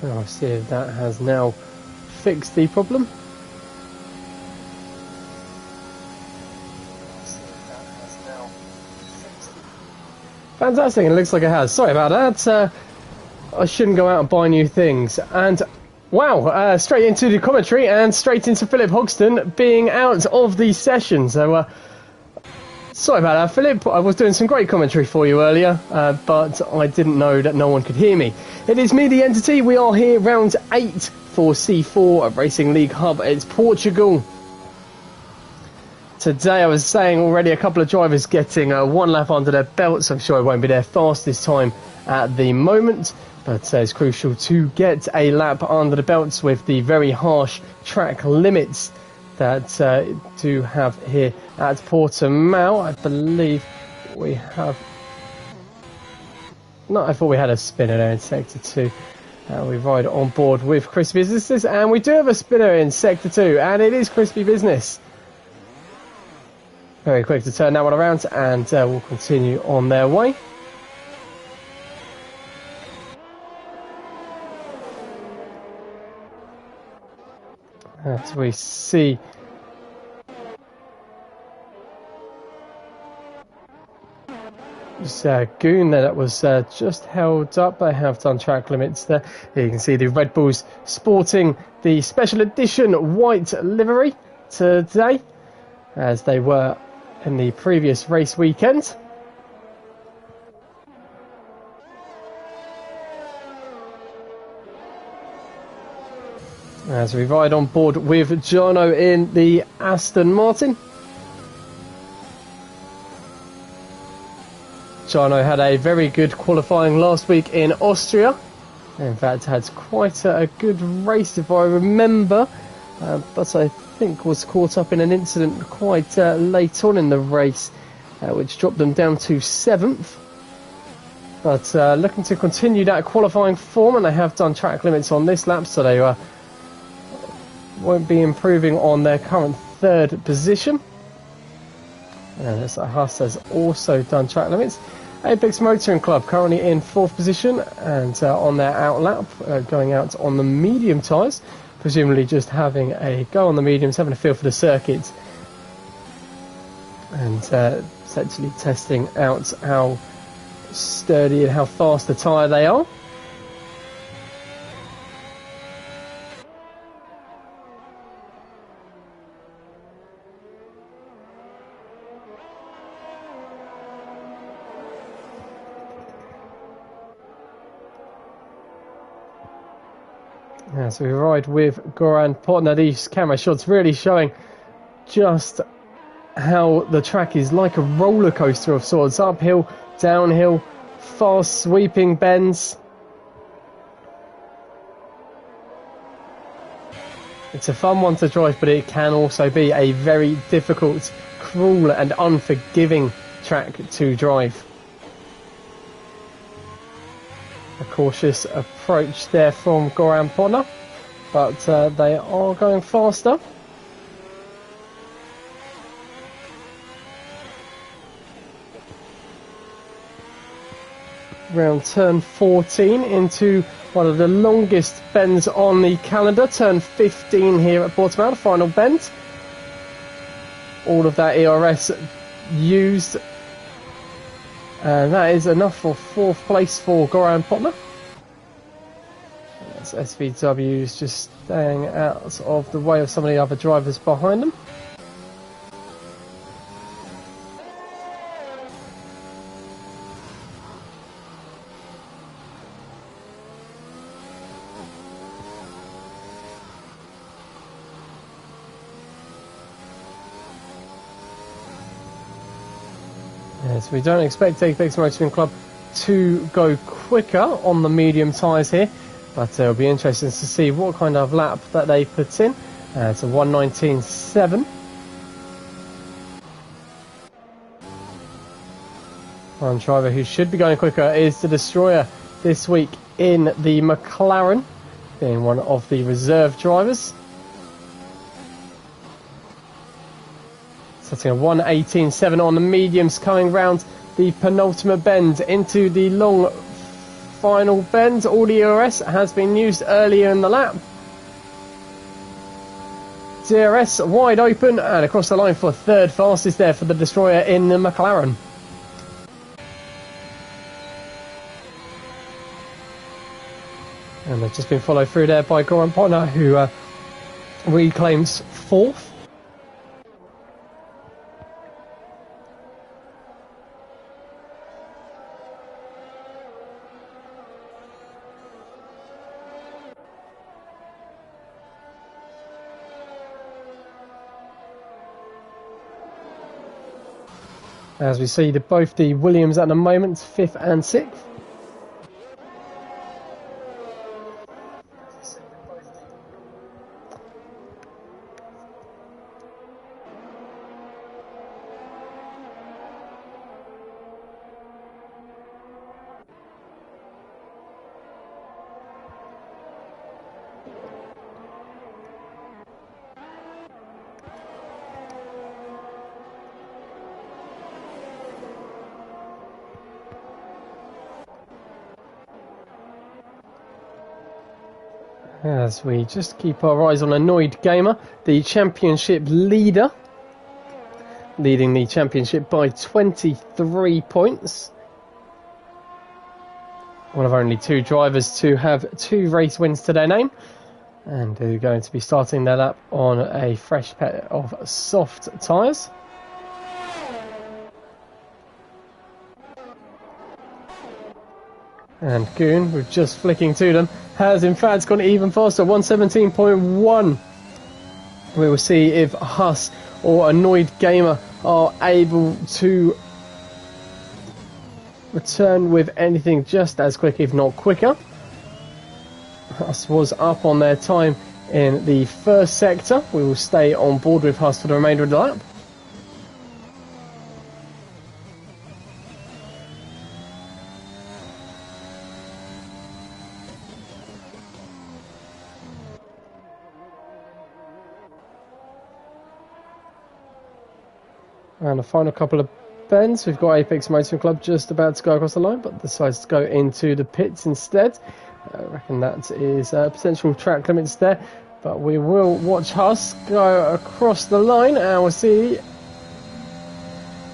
I'll see if that has now fixed the problem. Fantastic, it looks like it has. Sorry about that. I shouldn't go out and buy new things. And wow, straight into the commentary and straight into Philip Hogston being out of the session. So sorry about that, Philip. I was doing some great commentary for you earlier, but I didn't know that no one could hear me. It is me, the entity. We are here, round 8 for C4 Racing League Hub. It's Portugal. Today, I was saying already, a couple of drivers getting one lap under their belts. I'm sure it won't be their fastest time at the moment, but it's crucial to get a lap under the belts with the very harsh track limits that do have here at Portimao. I believe we have... No, I thought we had a spinner there in Sector 2. We ride on board with Crispy Businesses, and we do have a spinner in Sector 2, and it is Crispy Business. Very quick to turn that one around, and we'll continue on their way. As we see Goon there, that was just held up. They have done track limits there. Here you can see the Red Bulls sporting the special edition white livery today, as they were in the previous race weekend. As we ride on board with Jono in the Aston Martin. Jono had a very good qualifying last week in Austria. In fact, had quite a good race, if I remember, but I think was caught up in an incident quite late on in the race, which dropped them down to 7th. But looking to continue that qualifying form, and they have done track limits on this lap, so they won't be improving on their current 3rd position. And Haas has also done track limits. Apex Motoring Club currently in 4th position, and on their out lap, going out on the medium tyres, presumably just having a go on the mediums, having a feel for the circuit, and essentially testing out how sturdy and how fast the tyre they are. As we ride with Goran Potner, these camera shots really showing just how the track is like a roller coaster of sorts. Uphill, downhill, fast sweeping bends. It's a fun one to drive, but it can also be a very difficult, cruel and unforgiving track to drive. A cautious approach there from Goran Potner, but they are going faster. Round turn 14 into one of the longest bends on the calendar. Turn 15 here at Portimao, the final bend. All of that ERS used. And that is enough for 4th place for Goran Potner. That's SVW's just staying out of the way of some of the other drivers behind them. Yes, we don't expect Apex Motoring Club to go quicker on the medium tyres here, but it'll be interesting to see what kind of lap that they put in. It's a 1:19.7. One driver who should be going quicker is the Destroyer this week in the McLaren, being one of the reserve drivers. Setting a 1:18.7 on the mediums, coming round the penultimate bend into the long final bend. All the ERS has been used earlier in the lap. DRS wide open and across the line for third fastest there for the Destroyer in the McLaren. And they've just been followed through there by Goran Potner, who reclaims fourth. As we see both the Williams at the moment, 5th and 6th. As we just keep our eyes on Annoyed Gamer, the championship leader, leading the championship by 23 points. One of only 2 drivers to have 2 race wins to their name, and they're going to be starting their lap on a fresh pair of soft tyres. And Goon, with just flicking to them, has in fact gone even faster, 117.1. We will see if Huss or Annoyed Gamer are able to return with anything just as quick, if not quicker. Huss was up on their time in the first sector. We will stay on board with Huss for the remainder of the lap. And the final couple of bends, we've got Apex Motoring Club just about to go across the line, but decides to go into the pits instead. I reckon that is potential track limits there, but we will watch Huss go across the line, and we'll see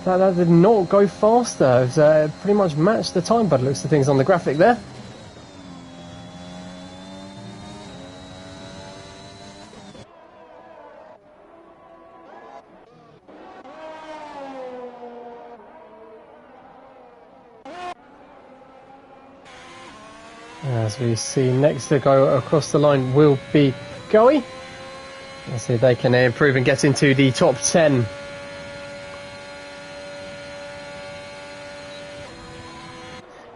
that did not go faster. It was, pretty much matched the time by the looks of things on the graphic there. As we see next to go across the line will be Goey. Let's see if they can improve and get into the top 10.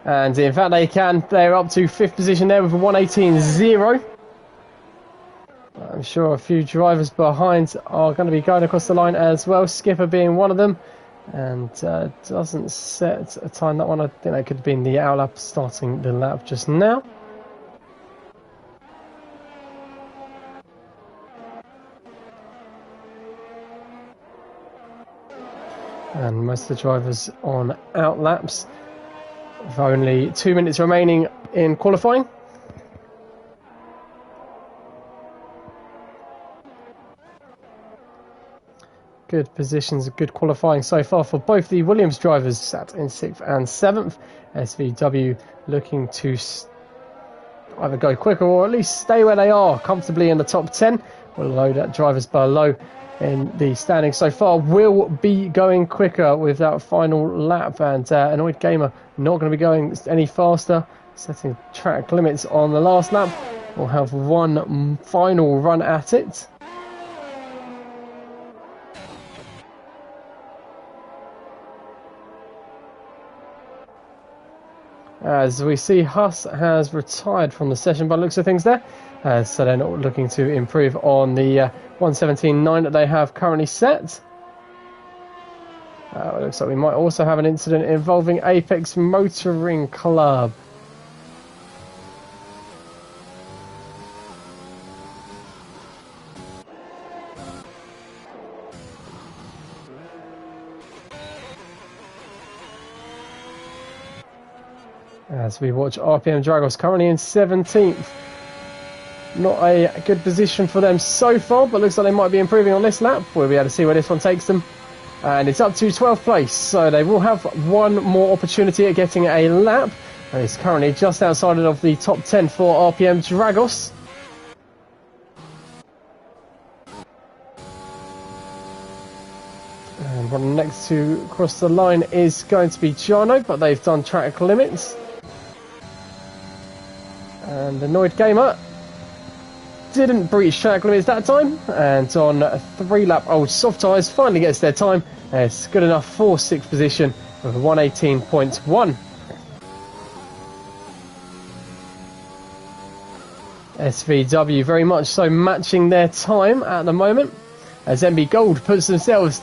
And in fact they can. They're up to 5th position there with a 1:18.0. I'm sure a few drivers behind are going to be going across the line as well, Skipper being one of them. And doesn't set a time. That one, I think that could have been the outlap starting the lap just now. And most of the drivers on outlaps, with only 2 minutes remaining in qualifying. Good positions, good qualifying so far for both the Williams drivers, sat in 6th and 7th. SVW looking to either go quicker or at least stay where they are, comfortably in the top 10. We'll load at drivers below in the standings so far will be going quicker with that final lap, and Annoyed Gamer not going to be going any faster, setting track limits on the last lap. We'll have one final run at it. As we see, Huss has retired from the session by the looks of things there. So they're not looking to improve on the 1:17.9 that they have currently set. It looks like we might also have an incident involving Apex Motoring Club. As we watch RPM Dragos currently in 17th. Not a good position for them so far, but looks like they might be improving on this lap. We'll be able to see where this one takes them. And it's up to 12th place, so they will have one more opportunity at getting a lap. And it's currently just outside of the top 10 for RPM Dragos. And one next to cross the line is going to be Jono, but they've done track limits. And Annoyed Gamer didn't breach track limits that time, and on a 3-lap old soft tyres finally gets their time. It's good enough for 6th position with 118.1. SVW very much so matching their time at the moment, as MB Gold puts themselves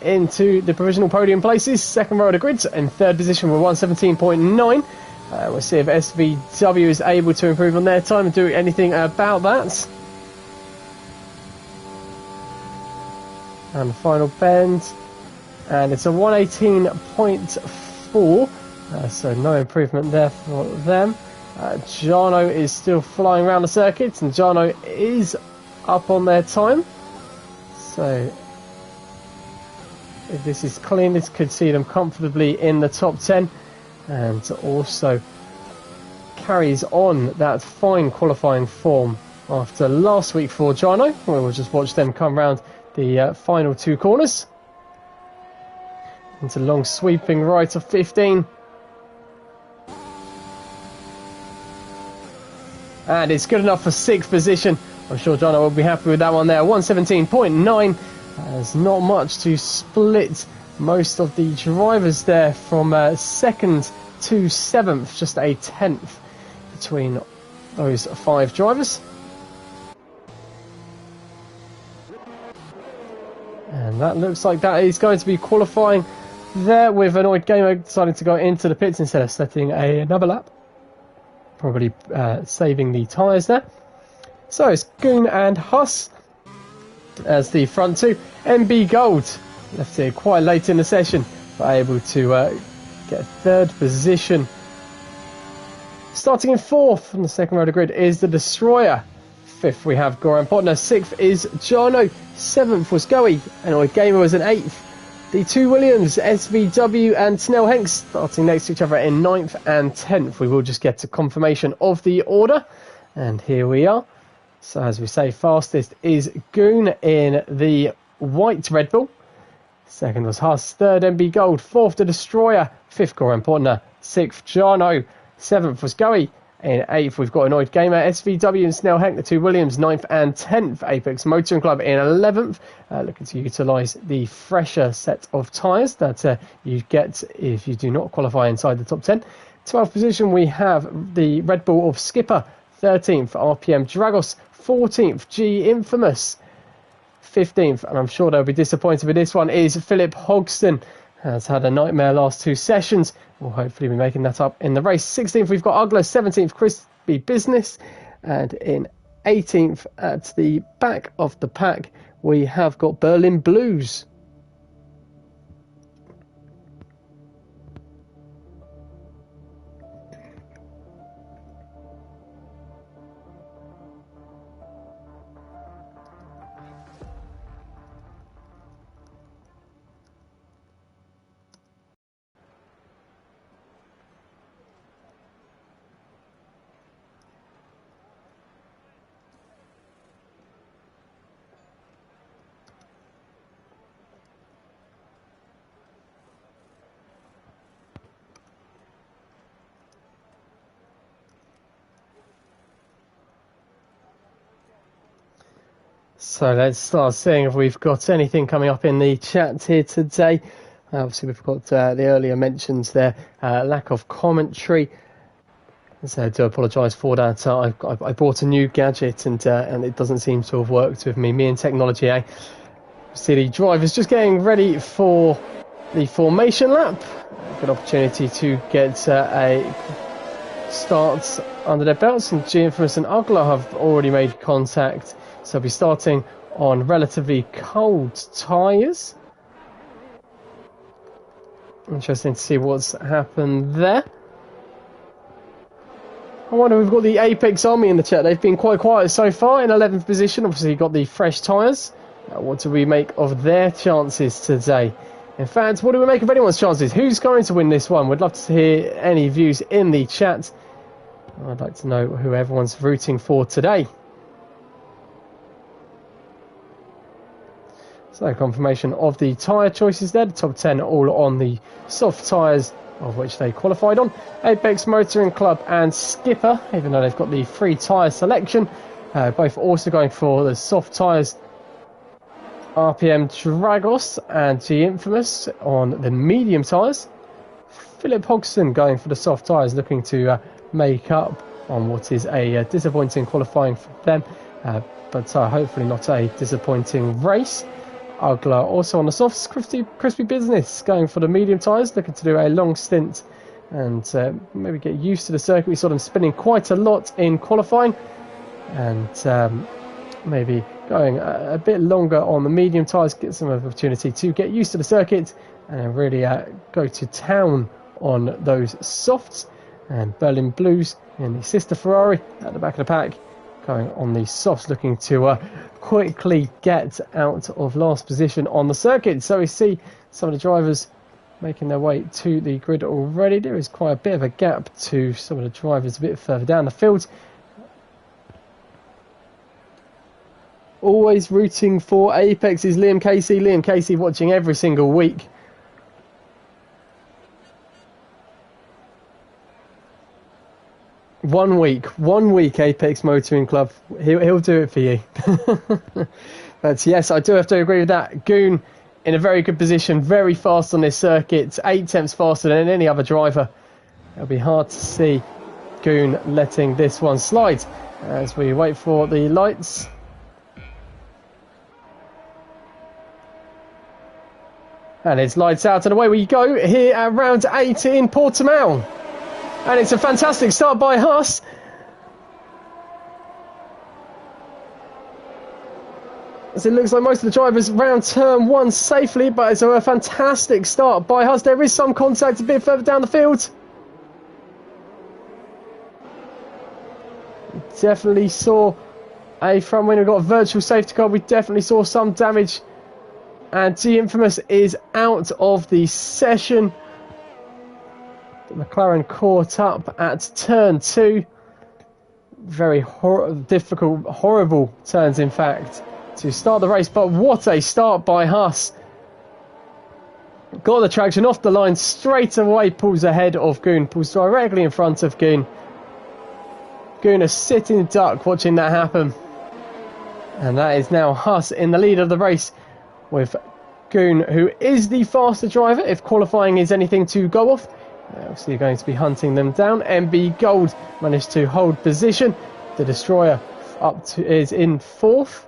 into the provisional podium places, 2nd row of the grid, in 3rd position with 117.9. We'll see if SVW is able to improve on their time and do anything about that. And the final bend, and it's a 118.4, so no improvement there for them. Jarno is still flying around the circuit, and Jarno is up on their time. So if this is clean, this could see them comfortably in the top 10. And also carries on that fine qualifying form after last week for Jarno. We'll just watch them come round the final 2 corners. Into long sweeping right of 15. And it's good enough for 6th position. I'm sure Jarno will be happy with that one there. 117.9. There's not much to split most of the drivers there from 2nd to 7th, just a 10th between those 5 drivers. And that looks like that is going to be qualifying there, with Annoyed Gamer deciding to go into the pits instead of setting another lap. Probably saving the tyres there. So it's Goon and Huss as the front 2. MB Gold left here quite late in the session, but able to get 3rd position. Starting in 4th on the 2nd row of the grid is the Destroyer. 5th we have Goran Potner. 6th is Jarno. 7th was Goey. Annoyed Gamer was in 8th. The 2 Williams, SVW and Snell Hanks starting next to each other in 9th and 10th. We will just get a confirmation of the order. And here we are. So as we say, fastest is Goon in the white Red Bull. 2nd was Huss. 3rd MB Gold. 4th the Destroyer. 5th Goran Potner. 6th Jarno. 7th was Goey. In 8th we've got Annoyed Gamer, SVW and Snell Hank, the 2 Williams. 9th and 10th Apex Motoring Club in 11th. Looking to utilise the fresher set of tyres that you get if you do not qualify inside the top 10. 12th position we have the Red Bull of Skipper. 13th RPM Dragos. 14th G Infamous. 15th, and I'm sure they'll be disappointed with this one, is Philip Hogston. Has had a nightmare last 2 sessions. We'll hopefully be making that up in the race. 16th we've got Ugler. 17th Crispy Business. And in 18th at the back of the pack we have got Berlin Blues. So let's start seeing if we've got anything coming up in the chat here today. Obviously we've got the earlier mentions there, lack of commentary. So I do apologise for that. I bought a new gadget and it doesn't seem to have worked with me. Me and technology, eh? See the drivers just getting ready for the formation lap. Good opportunity to get a start under their belts, and G Infamous and Ugler have already made contact. So they'll be starting on relatively cold tyres. Interesting to see what's happened there. I wonder, we've got the Apex Army in the chat. They've been quite quiet so far in 11th position. Obviously, you've got the fresh tyres. What do we make of their chances today? In fact, what do we make of anyone's chances? Who's going to win this one? We'd love to hear any views in the chat. I'd like to know who everyone's rooting for today. So, confirmation of the tyre choices there. The top 10 all on the soft tyres, of which they qualified on. Apex Motoring Club and Skipper, even though they've got the free tyre selection, both also going for the soft tyres. RPM Dragos and G Infamous on the medium tyres. Philip Hodgson going for the soft tyres, looking to make up on what is a disappointing qualifying for them, but hopefully not a disappointing race. Ugler also on the softs. Crispy Business going for the medium tyres, looking to do a long stint and maybe get used to the circuit. We saw them spinning quite a lot in qualifying, and maybe going a bit longer on the medium tyres, get some opportunity to get used to the circuit and really go to town on those softs. And Berlin Blues in the sister Ferrari at the back of the pack, going on the softs, looking to quickly get out of last position on the circuit. So we see some of the drivers making their way to the grid already. There is quite a bit of a gap to some of the drivers a bit further down the field. Always rooting for Apex is Liam Casey. Liam Casey watching every single week. One week Apex Motoring Club, he'll do it for you. But yes, I do have to agree with that. Goon in a very good position, very fast on this circuit, 8 tenths faster than any other driver. It'll be hard to see Goon letting this one slide as we wait for the lights. And it's lights out and away we go here at round 8 in Portimao. And it's a fantastic start by Haas. As it looks like most of the drivers round turn 1 safely, but it's a fantastic start by Haas. There is some contact a bit further down the field. Definitely saw a front wing. We've got a virtual safety car. We definitely saw some damage. And G Infamous is out of the session. The McLaren caught up at turn 2. Very difficult, horrible turns, in fact, to start the race. But what a start by Haas. Got the traction off the line straight away, pulls ahead of Goon, pulls directly in front of Goon. Goon a sitting duck watching that happen. And that is now Haas in the lead of the race, with Goon, who is the faster driver if qualifying is anything to go off. Obviously you're going to be hunting them down. MB Gold managed to hold position. The Destroyer is in 4th.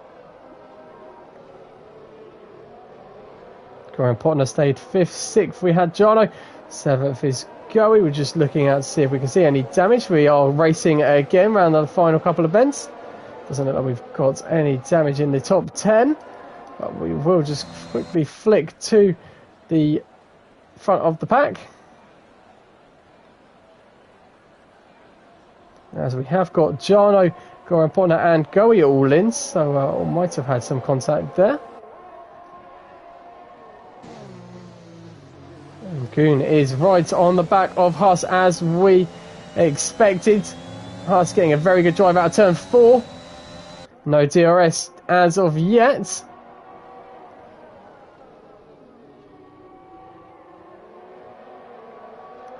Graham Potter stayed 5th. 6th we had Jarno. 7th is Goey. We're just looking out to see if we can see any damage. We are racing again around the final couple of bends. Doesn't look like we've got any damage in the top 10. But we will just quickly flick to the front of the pack. As we have got Jarno, Graham Potter and Goey all in. So might have had some contact there. Goon is right on the back of Haas as we expected. Haas getting a very good drive out of turn 4. No DRS as of yet.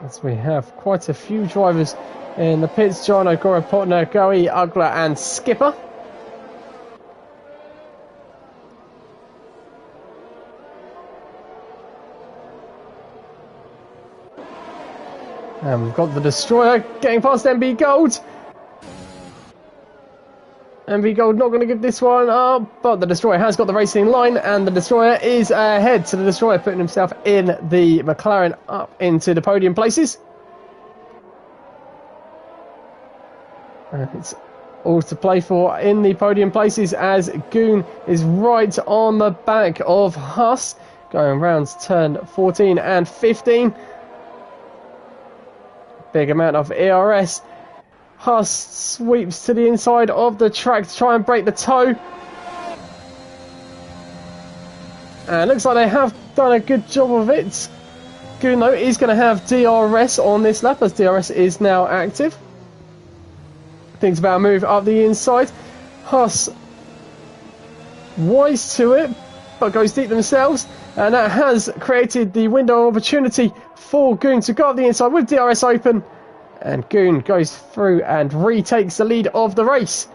As we have quite a few drivers in the pits. Jarno, Graham Potter, Goey, Ugler and Skipper. And we've got the Destroyer getting past MB Gold. MB Gold not going to give this one up, but the Destroyer has got the racing line, and the Destroyer is ahead. So the Destroyer putting himself in the McLaren up into the podium places. And it's all to play for in the podium places as Goon is right on the back of Haas, going round turn 14 and 15. Big amount of ERS. Haas sweeps to the inside of the track to try and break the toe. And it looks like they have done a good job of it. Guno is going to have DRS on this lap as DRS is now active. Thinks about a move up the inside. Haas wise to it, but goes deep themselves. And that has created the window of opportunity for Goon to go up the inside with DRS open. And Goon goes through and retakes the lead of the race.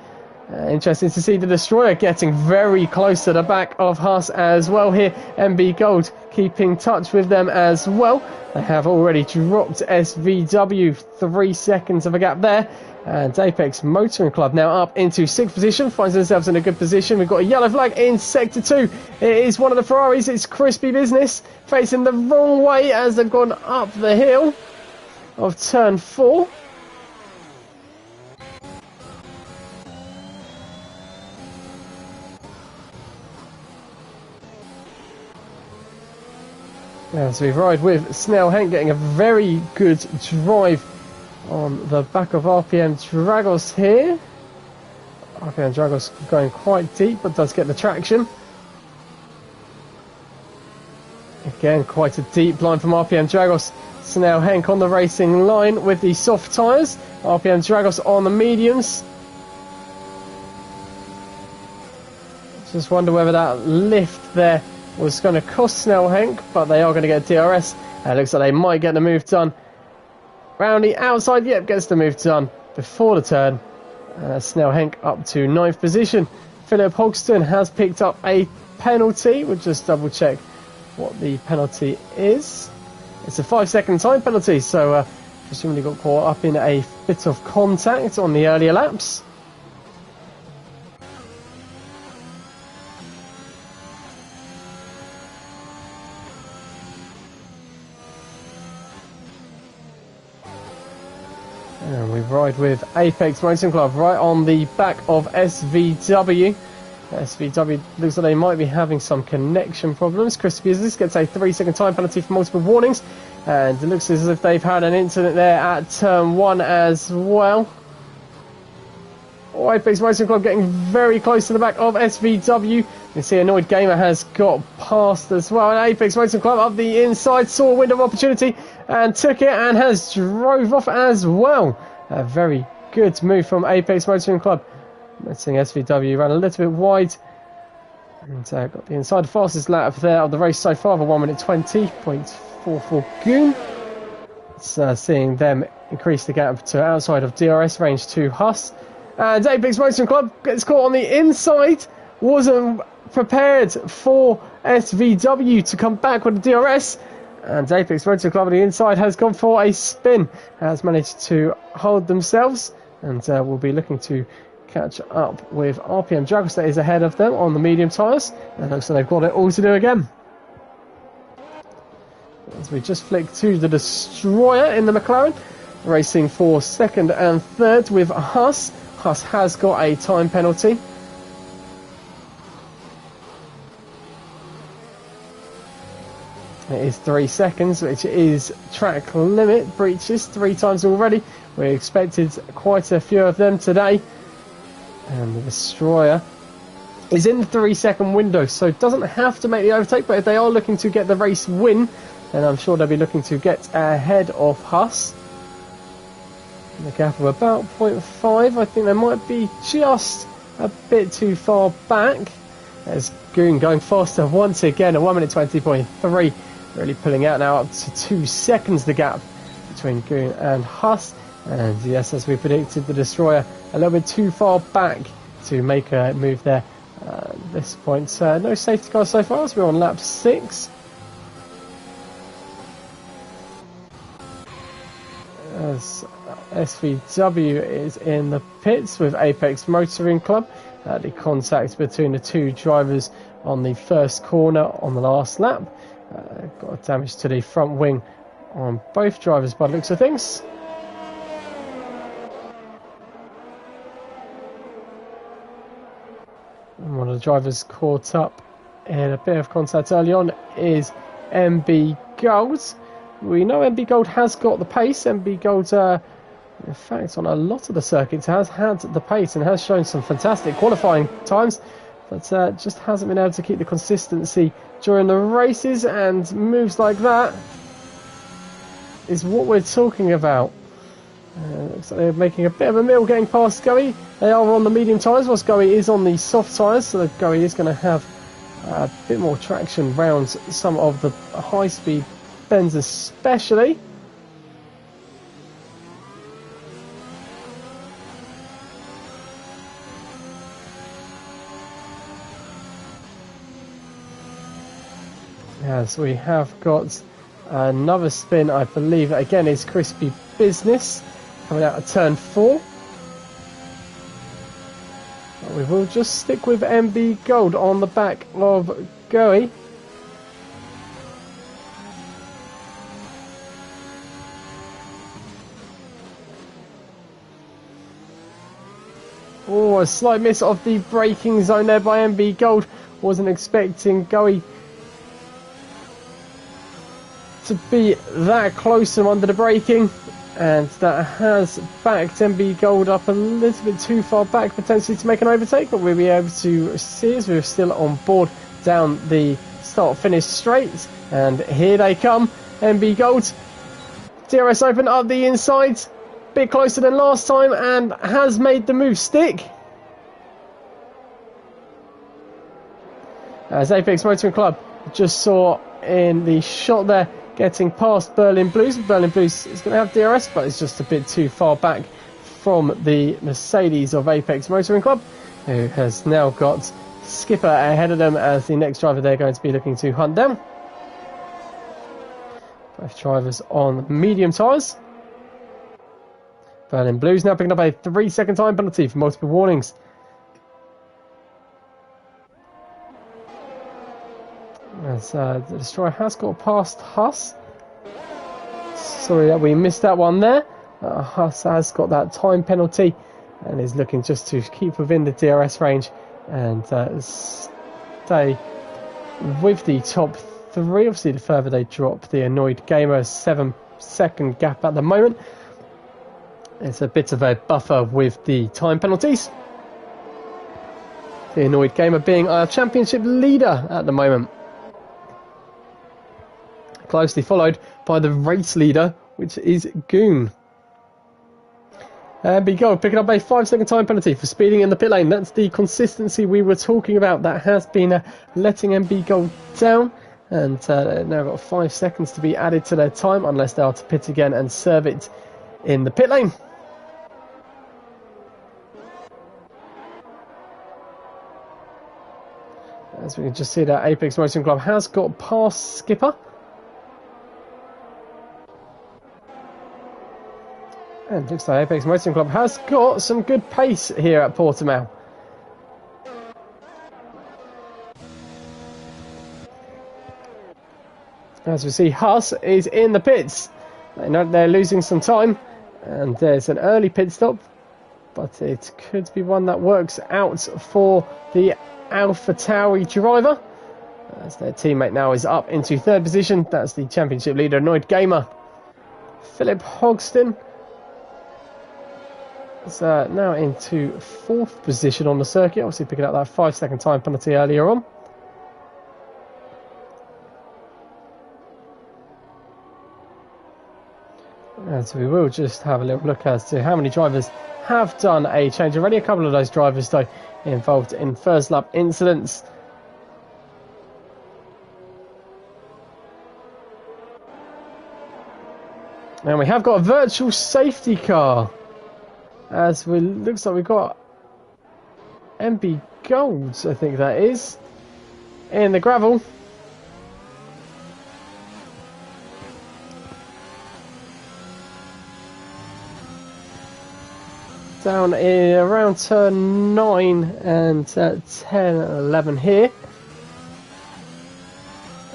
Interesting to see the Destroyer getting very close to the back of Haas as well here. MB Gold keeping touch with them as well. They have already dropped SVW 3 seconds of a gap there. And Apex Motoring Club now up into 6th position, finds themselves in a good position. We've got a yellow flag in Sector 2. It is one of the Ferraris, it's Crispy Business, facing the wrong way as they've gone up the hill of Turn 4. As we ride with Snell Hank getting a very good drive on the back of RPM Dragos here. RPM Dragos going quite deep but does get the traction. Again, quite a deep line from RPM Dragos. Snell Hank on the racing line with the soft tyres. RPM Dragos on the mediums. Just wonder whether that lift there was going to cost Snell Hank, but they are going to get DRS. It looks like they might get the move done. Round the outside, yep, gets the move done before the turn. Snell Hank up to 9th position. Philip Hogston has picked up a penalty. We'll just double check what the penalty is. It's a 5-second time penalty, so presumably got caught up in a bit of contact on the earlier laps. And we ride with Apex Motoring Club right on the back of SVW. SVW looks like they might be having some connection problems. Crispy Business gets a 3-second time penalty for multiple warnings. And it looks as if they've had an incident there at Turn 1 as well. Oh, Apex Motoring Club getting very close to the back of SVW. You can see Annoyed Gamer has got past as well. And Apex Motoring Club up the inside, saw a window of opportunity and took it and has drove off as well. A very good move from Apex Motoring Club. Letting SVW ran a little bit wide and got the inside. The fastest lap there of the race so far, the 1:20.44 Goon. It's seeing them increase the gap to outside of DRS range to Haas. And Apex Motoring Club gets caught on the inside. Wasn't prepared for SVW to come back with the DRS. And Apex Motoring Club on the inside has gone for a spin. Has managed to hold themselves. And will be looking to catch up with RPM Dragos that is ahead of them on the medium tyres. And looks like they've got it all to do again. As we just flick to the Destroyer in the McLaren. Racing for 2nd and 3rd with Haas. Haas has got a time penalty. It is 3 seconds, which is track limit breaches 3 times already. We expected quite a few of them today. And the Destroyer is in the 3-second window, so doesn't have to make the overtake, but if they are looking to get the race win, then I'm sure they'll be looking to get ahead of Haas. The gap of about 0.5. I think they might be just a bit too far back. As Goon going faster once again at 1:20.3. Really pulling out now up to 2 seconds the gap between Goon and Haas. And yes, as we predicted, the Destroyer a little bit too far back to make a move there at this point. No safety cars so far as we're on lap 6. As SVW is in the pits with Apex Motoring Club. The contact between the two drivers on the first corner on the last lap. Got damage to the front wing on both drivers by the looks of things. And one of the drivers caught up in a bit of contact early on is MB Gold. We know MB Gold has got the pace. MB Gold In fact, on a lot of the circuits, has had the pace and has shown some fantastic qualifying times, but just hasn't been able to keep the consistency during the races, and moves like that is what we're talking about. Looks like they're making a bit of a middle getting past Goey. They are on the medium tyres, whilst Goey is on the soft tyres, so Goey is going to have a bit more traction round some of the high-speed bends especially. Yes, we have got another spin, I believe, again is Crispy Business, coming out of turn 4. But we will just stick with MB Gold on the back of Goey. Oh, a slight miss of the braking zone there by MB Gold. Wasn't expecting Goey to be that close and under the braking, and that has backed MB Gold up a little bit too far back potentially to make an overtake, but we'll be able to see as we're still on board down the start finish straight. And here they come, MB Gold, DRS open up the inside, bit closer than last time, and has made the move stick. As Apex Motoring Club just saw in the shot there, getting past Berlin Blues. Berlin Blues is going to have DRS, but it's just a bit too far back from the Mercedes of Apex Motoring Club, who has now got Skipper ahead of them as the next driver they're going to be looking to hunt down. Both drivers on medium tyres. Berlin Blues now picking up a 3-second time penalty for multiple warnings. As the Destroyer has got past Huss. Sorry that we missed that one there. Huss has got that time penalty and is looking just to keep within the DRS range and stay with the top 3. Obviously, the further they drop, the Annoyed Gamer, 7-second gap at the moment. It's a bit of a buffer with the time penalties. The Annoyed Gamer being our championship leader at the moment. Closely followed by the race leader, which is Goon. MB Gold picking up a 5-second time penalty for speeding in the pit lane. That's the consistency we were talking about that has been letting MB Gold down. And they've now got 5 seconds to be added to their time unless they are to pit again and serve it in the pit lane. As we can just see that Apex Motoring Club has got past Skipper. And looks like Apex Motoring Club has got some good pace here at Portimao. As we see, Huss is in the pits. They know they're losing some time, and there's an early pit stop, but it could be one that works out for the AlphaTauri driver, as their teammate now is up into 3rd position. That's the championship leader, Annoyed Gamer. Philip Hogston is now into 4th position on the circuit, obviously picking up that 5-second time penalty earlier on. And so we will just have a little look as to how many drivers have done a change already. A couple of those drivers, though, involved in first lap incidents. And we have got a virtual safety car. As we looks like we've got MB Golds, I think that is, in the gravel. Down in around turn 9 and 10 and 11 here.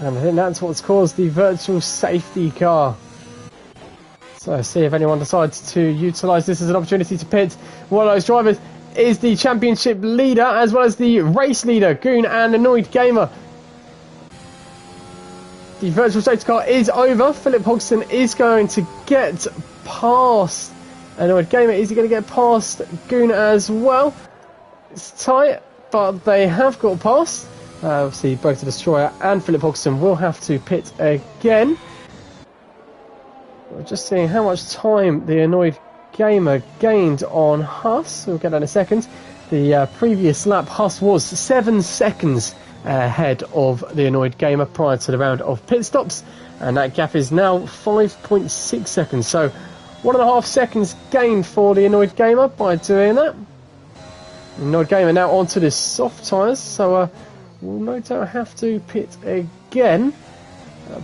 And I think that's what's caused the virtual safety car. So see if anyone decides to utilise this as an opportunity to pit. One of those drivers is the championship leader as well as the race leader, Goon and Annoyed Gamer. The virtual safety car is over. Philip Hodgson is going to get past Annoyed Gamer, is he going to get past Goon as well? It's tight, but they have got past. Obviously, both the Destroyer and Philip Hoxton will have to pit again. We're just seeing how much time the Annoyed Gamer gained on Huss. We'll get that in a second. The previous lap, Huss was 7 seconds ahead of the Annoyed Gamer prior to the round of pit stops, and that gap is now 5.6 seconds. So 1.5 seconds gained for the Annoyed Gamer by doing that. Annoyed Gamer now onto the soft tyres, so we'll no doubt have to pit again,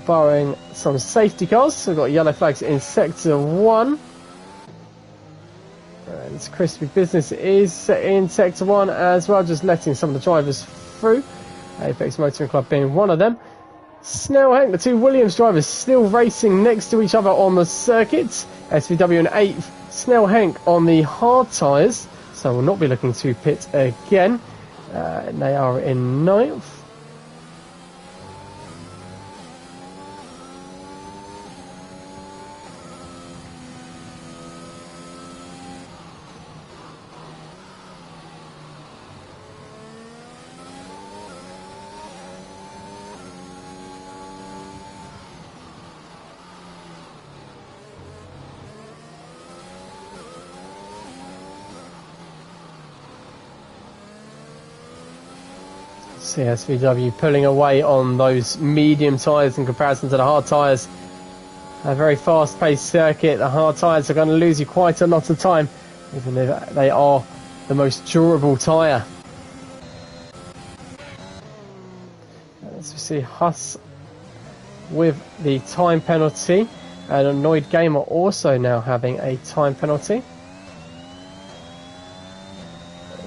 barring some safety cars. So we've got yellow flags in Sector 1. And Crispy Business is in Sector 1 as well, just letting some of the drivers through. Apex Motoring Club being one of them. Snell Hank, the two Williams drivers, still racing next to each other on the circuit. SVW in 8th, Snell Hank on the hard tyres, so we'll not be looking to pit again. They are in 9th. SVW pulling away on those medium tyres in comparison to the hard tyres. A very fast-paced circuit. The hard tyres are going to lose you quite a lot of time, even if they are the most durable tyre. As we see Huss with the time penalty, and Annoyed Gamer also now having a time penalty.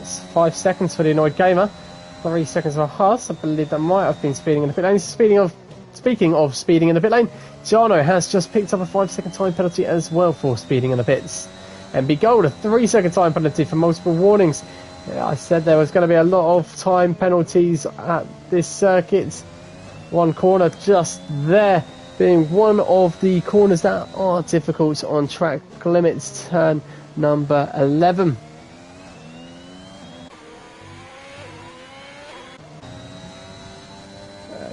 It's 5 seconds for the Annoyed Gamer. 3 seconds for Huss. I believe that might have been speeding in the pit lane. Speaking of speeding in the pit lane, Jarno has just picked up a 5-second time penalty as well for speeding in the pits. And Gold, a 3-second time penalty for multiple warnings. Yeah, I said there was going to be a lot of time penalties at this circuit. One corner just there being one of the corners that are difficult on track limits, turn number 11.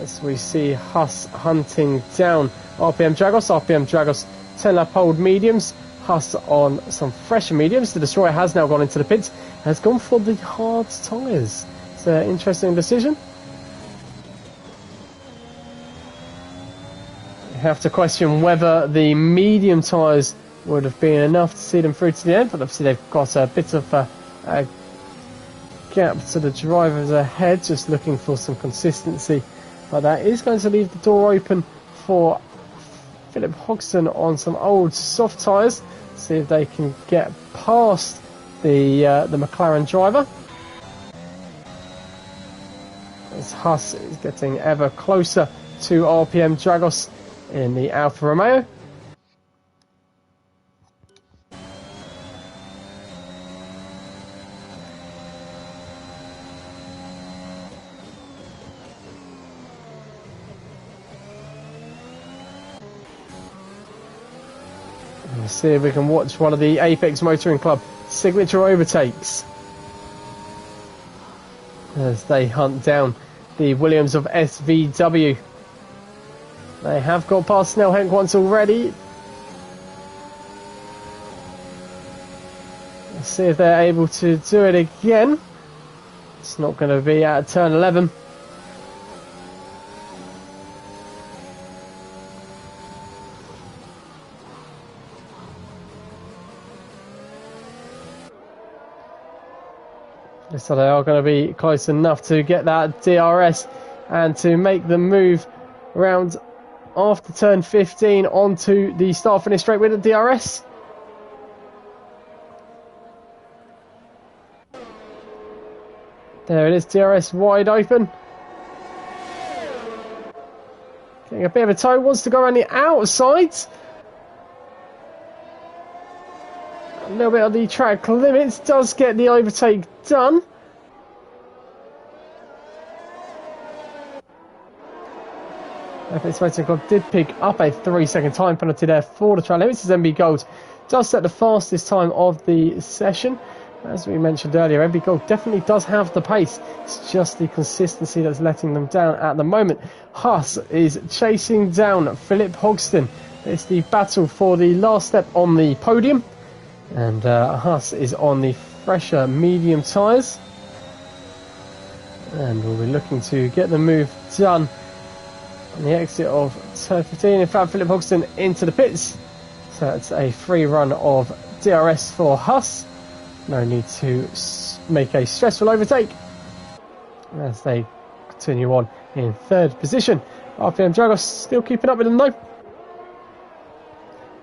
As we see Huss hunting down RPM Dragos 10 lap old mediums, Huss on some fresher mediums. The Destroyer has now gone into the pits, has gone for the hard tyres. It's an interesting decision. You have to question whether the medium tyres would have been enough to see them through to the end, but obviously they've got a bit of a gap to the drivers ahead, just looking for some consistency. But that is going to leave the door open for Philip Hoxton on some old soft tyres. See if they can get past the McLaren driver. As Huss is getting ever closer to RPM Dragos in the Alfa Romeo. Let's see if we can watch one of the Apex Motoring Club signature overtakes as they hunt down the Williams of SVW. They have got past Snell Hank once already. Let's see if they're able to do it again. It's not going to be at turn 11. So they are going to be close enough to get that DRS and to make the move around after turn 15 onto the start-finish straight with the DRS. There it is, DRS wide open. Getting a bit of a toe, wants to go around the outside. A little bit of the track limits, does get the overtake done. Apex Motoring Club did pick up a 3-second time penalty there for the track limits as MB Gold does set the fastest time of the session. As we mentioned earlier, MB Gold definitely does have the pace. It's just the consistency that's letting them down at the moment. Huss is chasing down Philip Hogston. It's the battle for the last step on the podium. And Huss is on the fresher medium tyres. And we'll be looking to get the move done on the exit of turn 15. In fact, Philip Hogston into the pits. So it's a free run of DRS for Huss. No need to make a stressful overtake as they continue on in third position. RPM Dragos still keeping up with them though.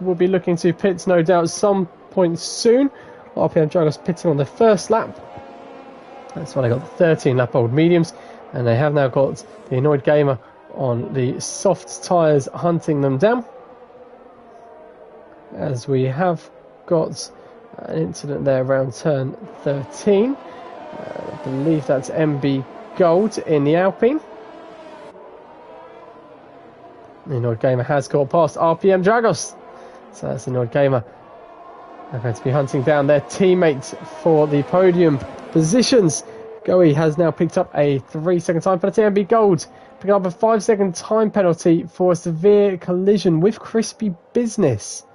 We'll be looking to pits no doubt some point soon. RPM Dragos pitting on the first lap. That's why they got the 13 lap old mediums, and they have now got the Annoyed Gamer on the soft tyres hunting them down. As we have got an incident there around turn 13. I believe that's MB Gold in the Alpine. The Annoyed Gamer has got past RPM Dragos. So that's the Annoyed Gamer. They're going to be hunting down their teammates for the podium positions. Goey has now picked up a 3-second time penalty. MB Gold picking up a 5-second time penalty for a severe collision with Crispy Business.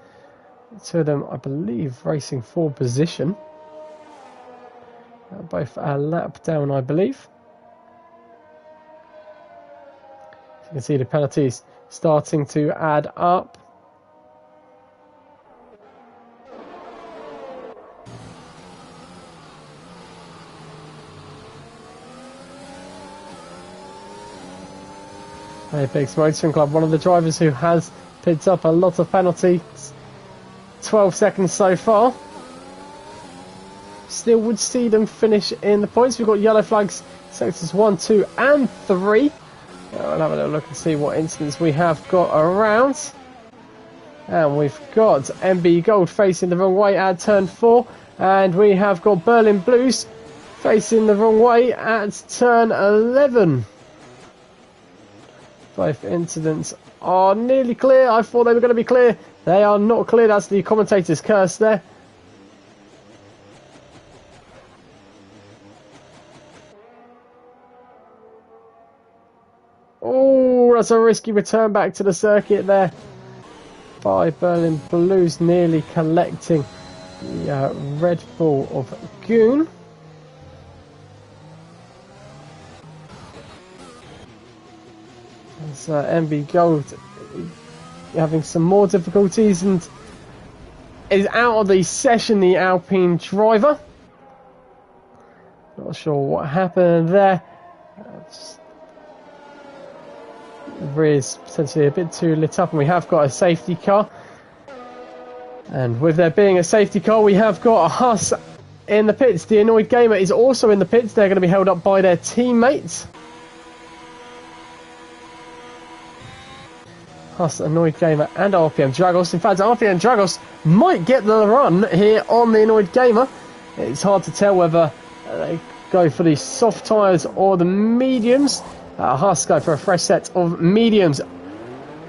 Two of them, I believe, racing for position. Both a lap down, I believe. You can see the penalties starting to add up. Apex Motoring Club, one of the drivers who has picked up a lot of penalties. 12 seconds so far. Still would see them finish in the points. We've got yellow flags, sectors 1, 2 and 3. We'll have a little look and see what incidents we have got around. And we've got MB Gold facing the wrong way at turn 4. And we have got Berlin Blues facing the wrong way at turn 11. Both incidents are nearly clear. I thought they were going to be clear. They are not clear. That's the commentator's curse there. Oh, that's a risky return back to the circuit there by Berlin Blues, nearly collecting the Red Bull of Goon. As MB Gold having some more difficulties and is out of the session, the Alpine driver. Not sure what happened there. The rear is potentially a bit too lit up, and we have got a safety car. And with there being a safety car, we have got a Huss in the pits. The Annoyed Gamer is also in the pits. They're going to be held up by their teammates. Huss, Annoyed Gamer and RPM Dragos. In fact, RPM Dragos might get the run here on the Annoyed Gamer. It's hard to tell whether they go for the soft tyres or the mediums. Huss go for a fresh set of mediums.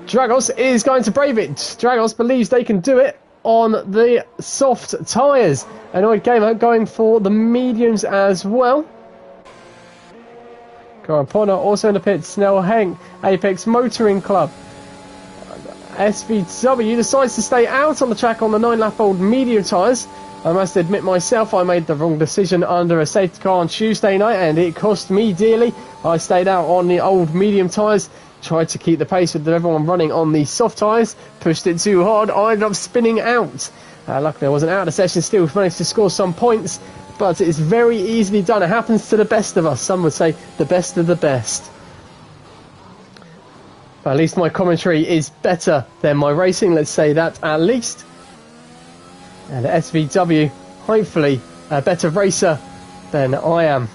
Dragos is going to brave it. Dragos believes they can do it on the soft tyres. Annoyed Gamer going for the mediums as well. Goran Ponner also in the pits. Snell Henk, Apex Motoring Club. SVW decides to stay out on the track on the 9-lap-old medium tyres. I must admit myself, I made the wrong decision under a safety car on Tuesday night, and it cost me dearly. I stayed out on the old medium tyres, tried to keep the pace with everyone running on the soft tyres, pushed it too hard, I ended up spinning out. Luckily I wasn't out of the session, still managed to score some points, but it's very easily done. It happens to the best of us, some would say the best of the best. At least my commentary is better than my racing, let's say that at least. And SVW, hopefully, a better racer than I am.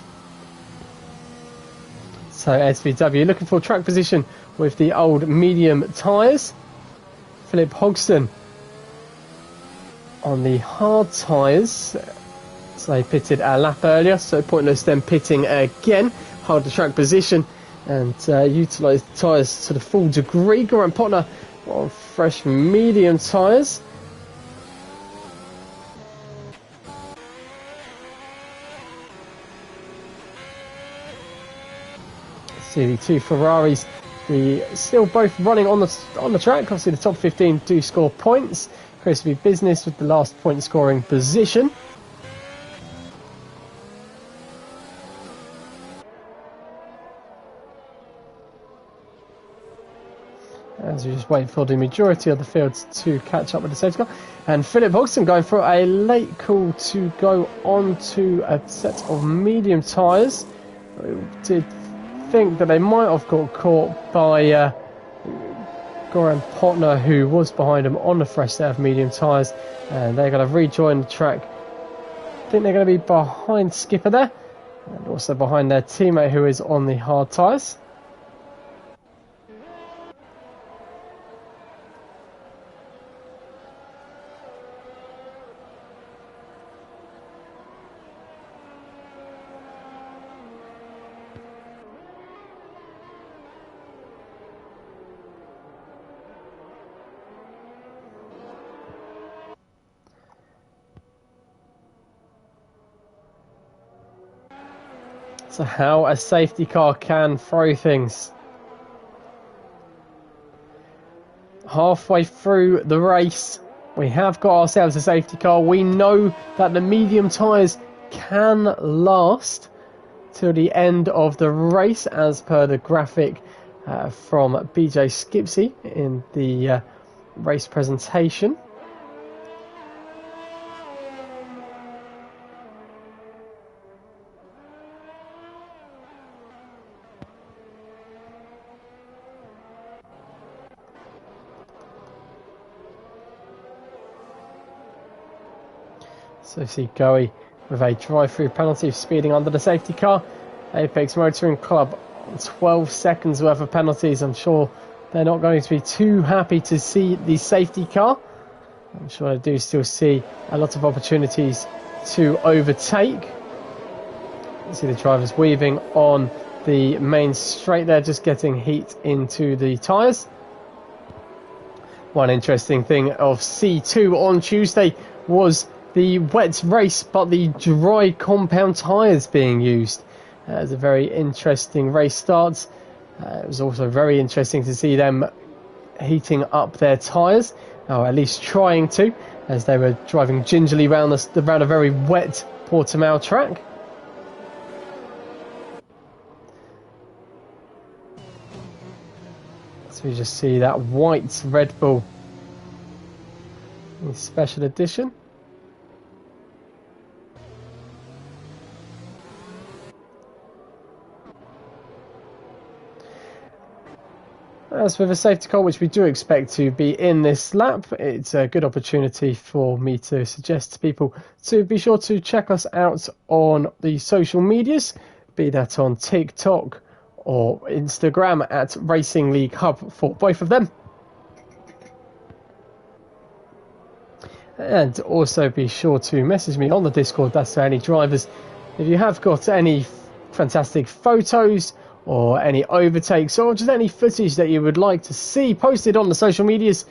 So SVW looking for track position with the old medium tyres. Philip Hogston on the hard tyres. So they pitted a lap earlier, so pointless them pitting again. Hold the track position and utilise the tyres to the full degree. Goran Potner on fresh medium tyres. See the two Ferraris, still both running on the track. Obviously the top 15 do score points. Crispy Business with the last point scoring position. As we just wait for the majority of the fields to catch up with the safety car. And Philip Hodgson going for a late call to go on to a set of medium tyres. Did think that they might have got caught by Goran Potner, who was behind him on the fresh set of medium tyres. And they're going to rejoin the track. I think they're going to be behind Skipper there. And also behind their teammate who is on the hard tyres. So how a safety car can throw things. Halfway through the race, we have got ourselves a safety car. We know that the medium tyres can last till the end of the race, as per the graphic from BJ Skipsey in the race presentation. So see Goey with a drive-through penalty for speeding under the safety car. Apex Motoring Club 12 seconds worth of penalties. I'm sure they're not going to be too happy to see the safety car. I'm sure I do still see a lot of opportunities to overtake. You see the drivers weaving on the main straight there, just getting heat into the tyres. One interesting thing of C2 on Tuesday was the wet race, but the dry compound tyres being used. It was a very interesting race start. It was also very interesting to see them heating up their tyres, or at least trying to, as they were driving gingerly around a very wet Portimao track. So we just see that white Red Bull in special edition. As with a safety car, which we do expect to be in this lap, it's a good opportunity for me to suggest to people to be sure to check us out on the social medias, be that on TikTok or Instagram at Racing League Hub for both of them. And also be sure to message me on the Discord, that's for any drivers. If you have got any fantastic photos or any overtakes or just any footage that you would like to see posted on the social medias,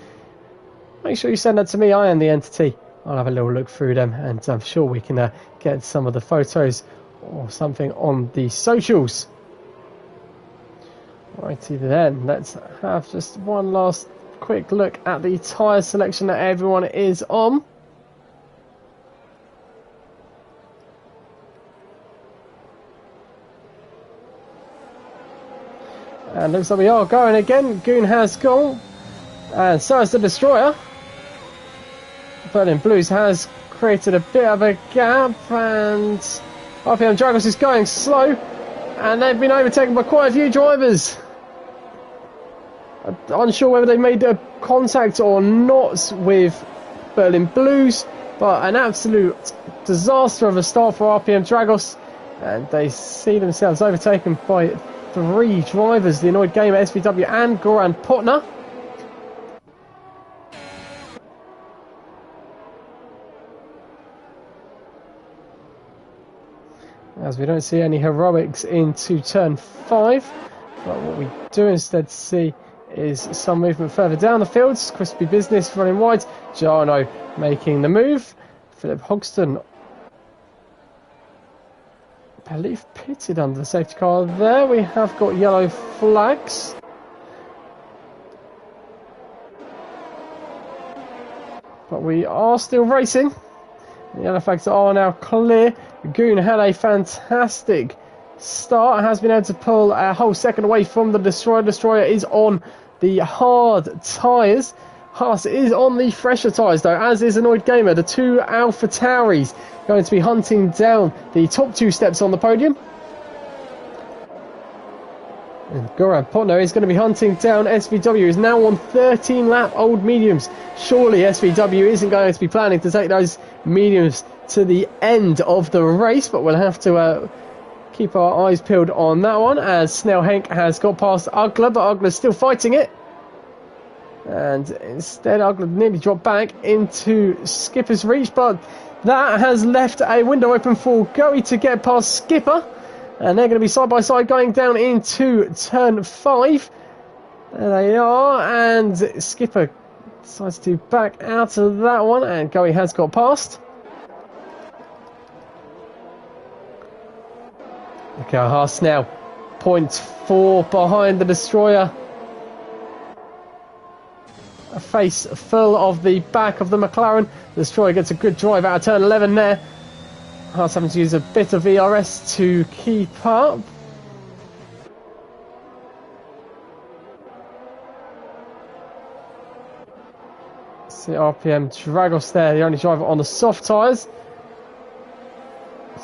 make sure you send that to me. I am the entity. I'll have a little look through them, and I'm sure we can get some of the photos or something on the socials. Righty then, let's have just one last quick look at the tyre selection that everyone is on. And looks like we are going again. Goon has gone, and so has the Destroyer. Berlin Blues has created a bit of a gap, and RPM Dragos is going slow, and they've been overtaken by quite a few drivers. Unsure whether they made a contact or not with Berlin Blues, but an absolute disaster of a start for RPM Dragos, and they see themselves overtaken by 3 drivers, the Annoyed Gamer, SVW and Goran Potner. As we don't see any heroics into turn 5, but what we do instead see is some movement further down the fields. Crispy Business running wide, Jarno making the move, Philip Hogston I believe pitted under the safety car there. We have got yellow flags. But we are still racing. The yellow flags are now clear. Goon had a fantastic start. Has been able to pull a whole second away from the Destroyer. Destroyer is on the hard tyres. Haas is on the fresher tyres though, as is Annoyed Gamer. The two Alpha Tauris going to be hunting down the top two steps on the podium. And Goran Potner is going to be hunting down SVW, who's now on 13 lap old mediums. Surely SVW isn't going to be planning to take those mediums to the end of the race, but we'll have to keep our eyes peeled on that one, as Snell Henk has got past Ugler, but Ugler's still fighting it. And instead Ugler nearly dropped back into Skipper's reach, but that has left a window open for Goey to get past Skipper. And they're going to be side by side going down into turn 5. There they are, and Skipper decides to back out of that one, and Goey has got past. Okay, Haas now 0.4 behind the Destroyer. A face full of the back of the McLaren. The Destroyer gets a good drive out of turn 11 there. Haas having to use a bit of VRS to keep up. See RPM Dragos there, the only driver on the soft tyres.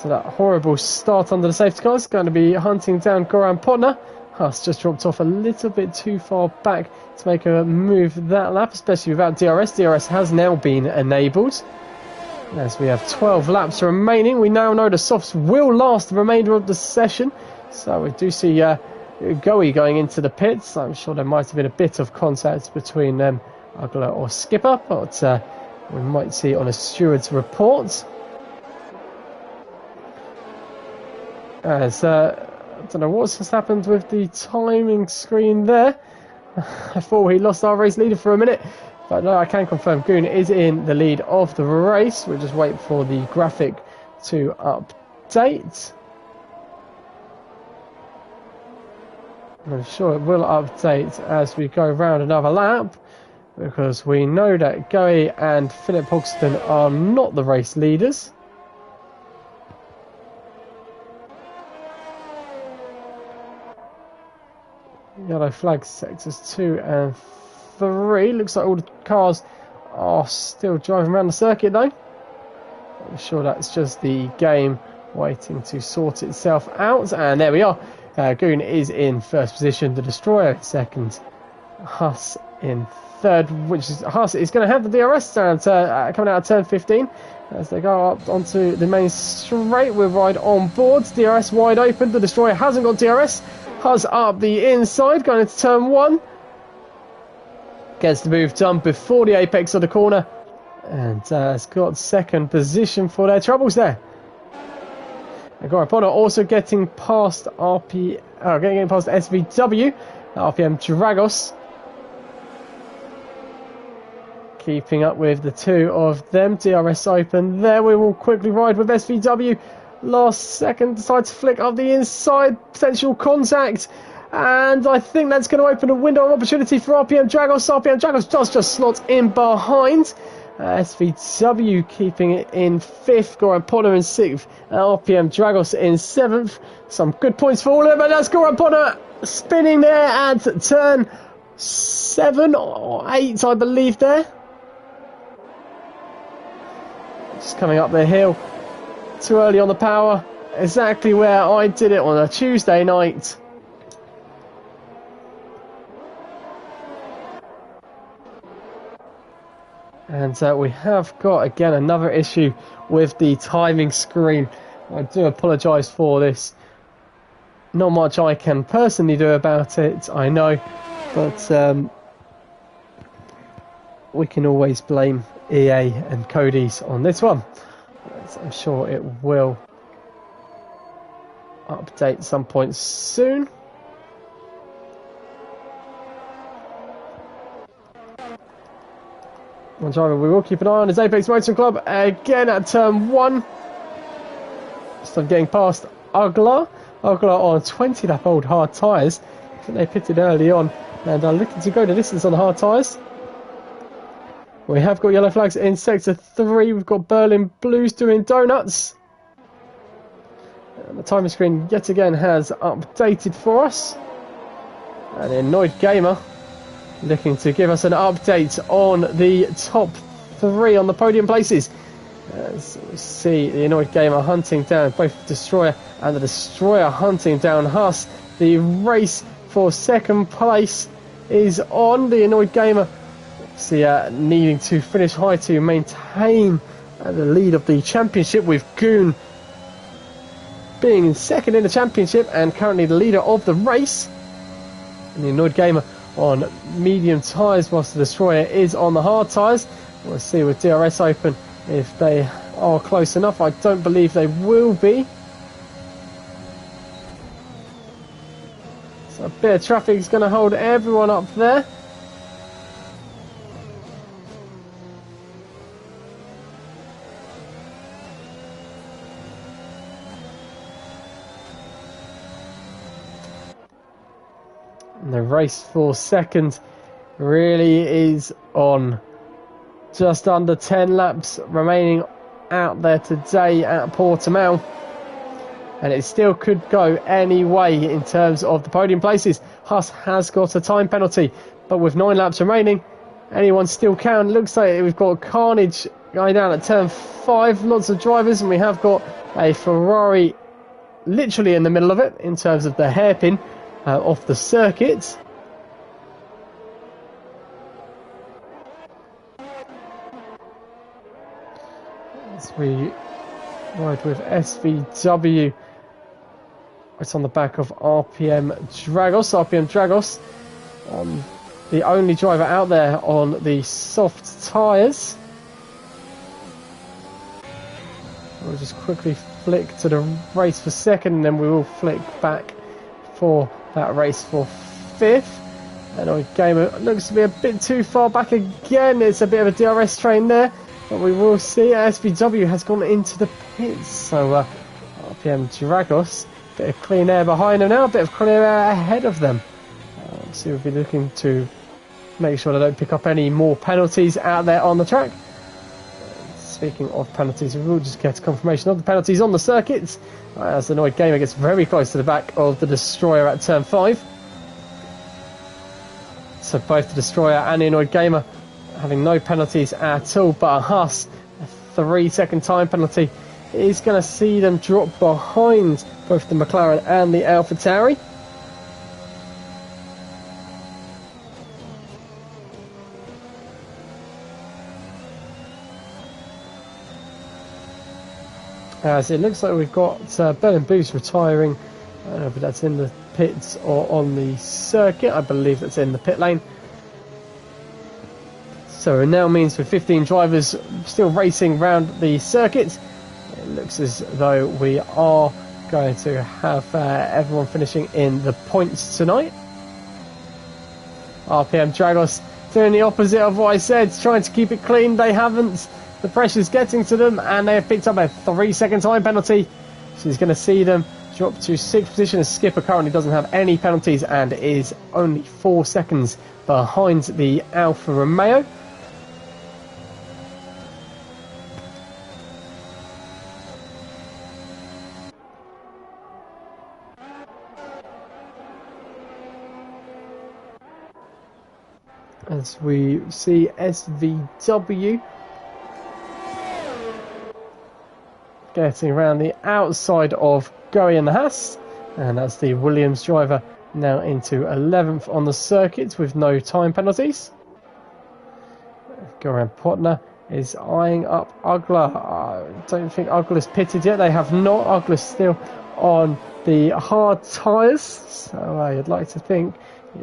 So that horrible start under the safety car is going to be hunting down Goran Potner. Haas just dropped off a little bit too far back to make a move that lap, especially without DRS. DRS has now been enabled. As we have 12 laps remaining, we now know the softs will last the remainder of the session. So we do see Goey going into the pits. I'm sure there might have been a bit of contact between Ugler or Skipper, but we might see on a steward's report. As I don't know what's just happened with the timing screen there. I thought we lost our race leader for a minute. But no, I can confirm Goon is in the lead of the race. We'll just wait for the graphic to update. I'm sure it will update as we go round another lap, because we know that Goey and Philip Hogston are not the race leaders. Yellow flag sectors 2 and 3. Looks like all the cars are still driving around the circuit though. I'm sure that's just the game waiting to sort itself out. And there we are. Goon is in first position. The Destroyer in second. Haas in third, which is Haas is going to have the DRS coming out of turn 15 as they go up onto the main straight with ride on board. DRS wide open. The Destroyer hasn't got DRS. Haas up the inside going into turn 1. Gets the move done before the apex of the corner, and has got second position for their troubles there. And Goran Potner also getting past getting past SVW, RPM Dragos. Keeping up with the two of them. DRS open there. We will quickly ride with SVW. Last second decides to flick up the inside. Potential contact. And I think that's going to open a window of opportunity for RPM Dragos. RPM Dragos does just slot in behind. SVW keeping it in 5th. Goran Potner in 6th. RPM Dragos in 7th. Some good points for all of them. And that's Goran Potner spinning there at turn 7 or 8, I believe there. Just coming up the hill. Too early on the power. Exactly where I did it on a Tuesday night. And we have got, again, another issue with the timing screen. I do apologise for this. Not much I can personally do about it, I know. But we can always blame EA and Cody's on this one. I'm sure it will update some point soon. One driver we will keep an eye on is Apex Motoring Club again at turn 1. Still getting past Ugler. Ugler on 20-lap-old hard tyres. I think they pitted early on and are looking to go the distance on the hard tyres. We have got yellow flags in Sector 3. We've got Berlin Blues doing donuts. And the timing screen yet again has updated for us. And the Annoyed Gamer looking to give us an update on the top 3 on the podium places. As we see the Annoyed Gamer hunting down both the Destroyer and the Destroyer hunting down Huss. The race for second place is on. The Annoyed Gamer needing to finish high to maintain the lead of the championship, with Goon being in second in the championship and currently the leader of the race. And the Annoyed Gamer on medium tyres whilst the Destroyer is on the hard tyres. We'll see with DRS open if they are close enough. I don't believe they will be. So a bit of traffic is going to hold everyone up there. And the race for second really is on. Just under 10 laps remaining out there today at Portimao. And it still could go any way in terms of the podium places. Huss has got a time penalty, but with 9 laps remaining, anyone still can. Looks like we've got carnage going down at turn 5. Lots of drivers, and we have got a Ferrari literally in the middle of it in terms of the hairpin off the circuit. As we ride with SVW, it's on the back of RPM Dragos. RPM Dragos, the only driver out there on the soft tyres. We'll just quickly flick to the race for second, and then we will flick back for that race for fifth. And our gamer looks to be a bit too far back again. It's a bit of a DRS train there, but we will see. SVW has gone into the pits, so RPM Dragos, bit of clean air behind them now, a bit of clear air ahead of them. So we'll be looking to make sure they don't pick up any more penalties out there on the track. Speaking of penalties, we will just get confirmation of the penalties on the circuits as the Annoyed Gamer gets very close to the back of the Destroyer at turn 5. So both the Destroyer and the Annoyed Gamer having no penalties at all, but a Huss, a 3-second time penalty, is going to see them drop behind both the McLaren and the AlphaTauri. As it looks like we've got Berlin Blues retiring. I don't know if that's in the pits or on the circuit. I believe that's in the pit lane. So it now means with 15 drivers still racing around the circuit, it looks as though we are going to have everyone finishing in the points tonight. RPM Dragos doing the opposite of what I said, trying to keep it clean. They haven't. The pressure's getting to them, and they have picked up a 3-second time penalty. So he's going to see them drop to 6th position, as Skipper currently doesn't have any penalties and is only 4 seconds behind the Alfa Romeo. As we see SVW getting around the outside of Goey and the Haas, and that's the Williams driver now into 11th on the circuit with no time penalties. Goran Potner is eyeing up Ugler. I don't think Ugler's pitted yet. They have not. Ugler's still on the hard tyres, so I'd like to think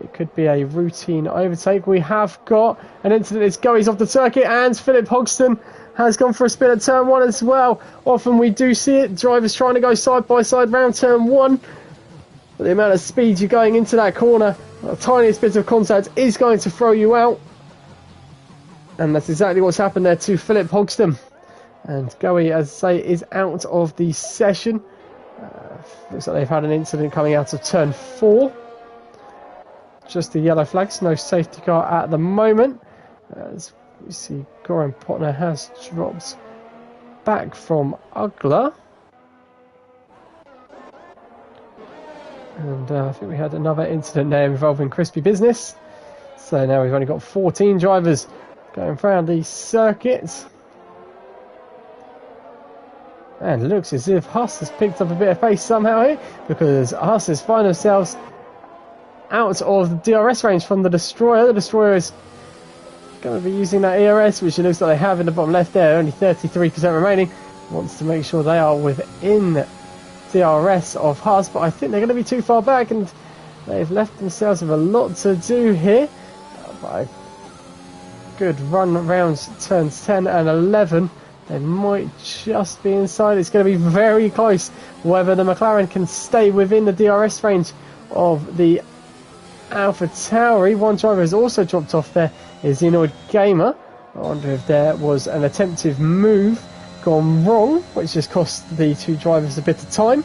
it could be a routine overtake. We have got an incident. It's Goey's off the circuit, and Philip Hogston has gone for a spin at turn 1 as well. Often we do see it, drivers trying to go side by side round turn 1. But the amount of speed you're going into that corner, the tiniest bit of contact is going to throw you out. And that's exactly what's happened there to Philip Hogston. And Goey, as I say, is out of the session. Looks like they've had an incident coming out of turn 4. Just the yellow flags, no safety car at the moment. As we see, Goran Potner has dropped back from Ugler. And I think we had another incident there involving Crispy Business. So now we've only got 14 drivers going around these circuits. And it looks as if Huss has picked up a bit of pace somehow here, because Huss has found themselves out of the DRS range from the Destroyer. The Destroyer is going to be using that ERS, which it looks like they have in the bottom left there, only 33% remaining. Wants to make sure they are within DRS of Huss, but I think they're going to be too far back, and they've left themselves with a lot to do here. By a good run around turns 10 and 11. They might just be inside. It's going to be very close whether the McLaren can stay within the DRS range of the Alpha Tauri. One driver has also dropped off there, is Inoid Gamer. I wonder if there was an attempted move gone wrong, which has cost the two drivers a bit of time.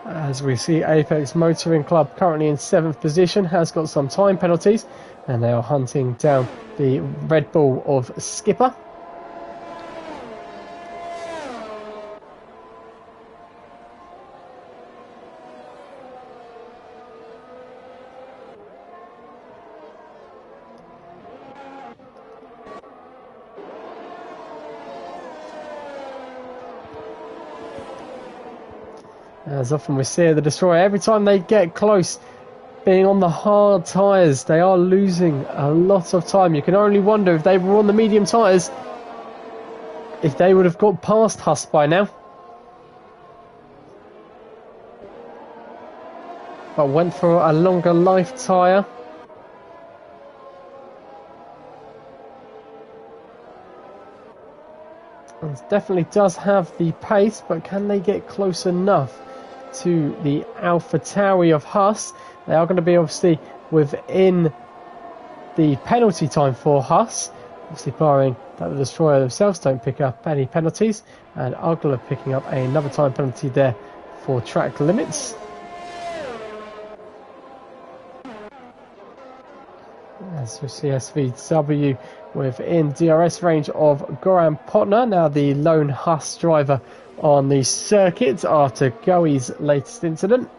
As we see, Apex Motoring Club currently in 7th position, has got some time penalties, and they are hunting down the Red Bull of Skipper. As often we see the Destroyer, every time they get close, being on the hard tyres, they are losing a lot of time. You can only wonder if they were on the medium tyres, if they would have got past Huss by now. But went for a longer life tyre. And definitely does have the pace, but can they get close enough to the Alpha Tauri of Huss? They are going to be obviously within the penalty time for Huss, obviously barring that the Destroyer themselves don't pick up any penalties, and Ugler picking up another time penalty there for track limits. As we see SVW within DRS range of Goran Potner, now the lone Huss driver on the circuit after Goey's latest incident.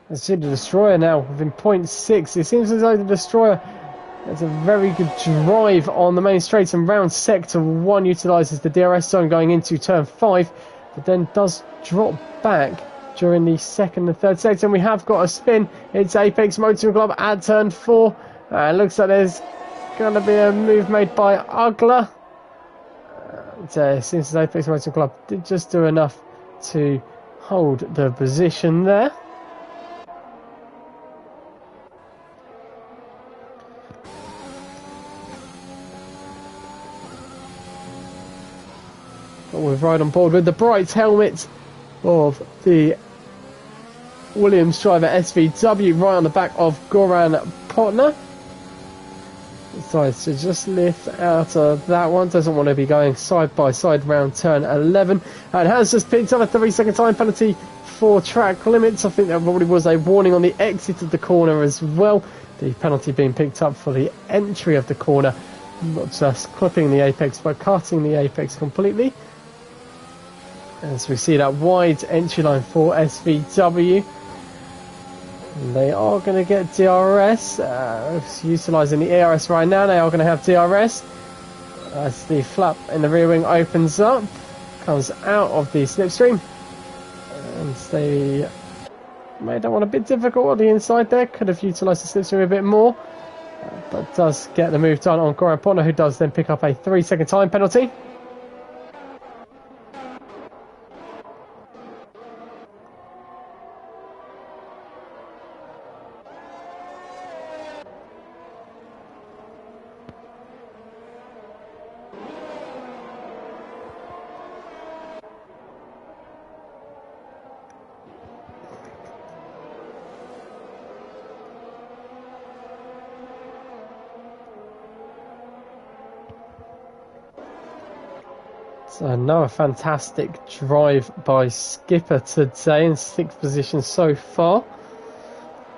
Let's see the Destroyer now within 0.6. It seems as though the Destroyer has a very good drive on the main straight, and round sector 1 utilises the DRS zone going into turn 5, but then does drop back during the second and third sector, and we have got a spin. It's Apex Motoring Club at turn 4. It looks like there's going to be a move made by Ugler. It seems as Apex Motoring Club did just do enough to hold the position there. But we're right on board with the bright helmet of the Williams driver SVW right on the back of Goran Potner. Decides to just lift out of that one. Doesn't want to be going side by side round turn 11. And has just picked up a 3-second time penalty for track limits. I think there probably was a warning on the exit of the corner as well. The penalty being picked up for the entry of the corner. Not just clipping the apex, but cutting the apex completely. As we see that wide entry line for SVW. And they are going to get DRS, utilising the ERS right now. They are going to have DRS as the flap in the rear wing opens up, comes out of the slipstream, and they made that one a bit difficult on the inside there. Could have utilised the slipstream a bit more, but does get the move done on Goran Potner, who does then pick up a 3-second time penalty. So another fantastic drive by Skipper today in 6th position so far.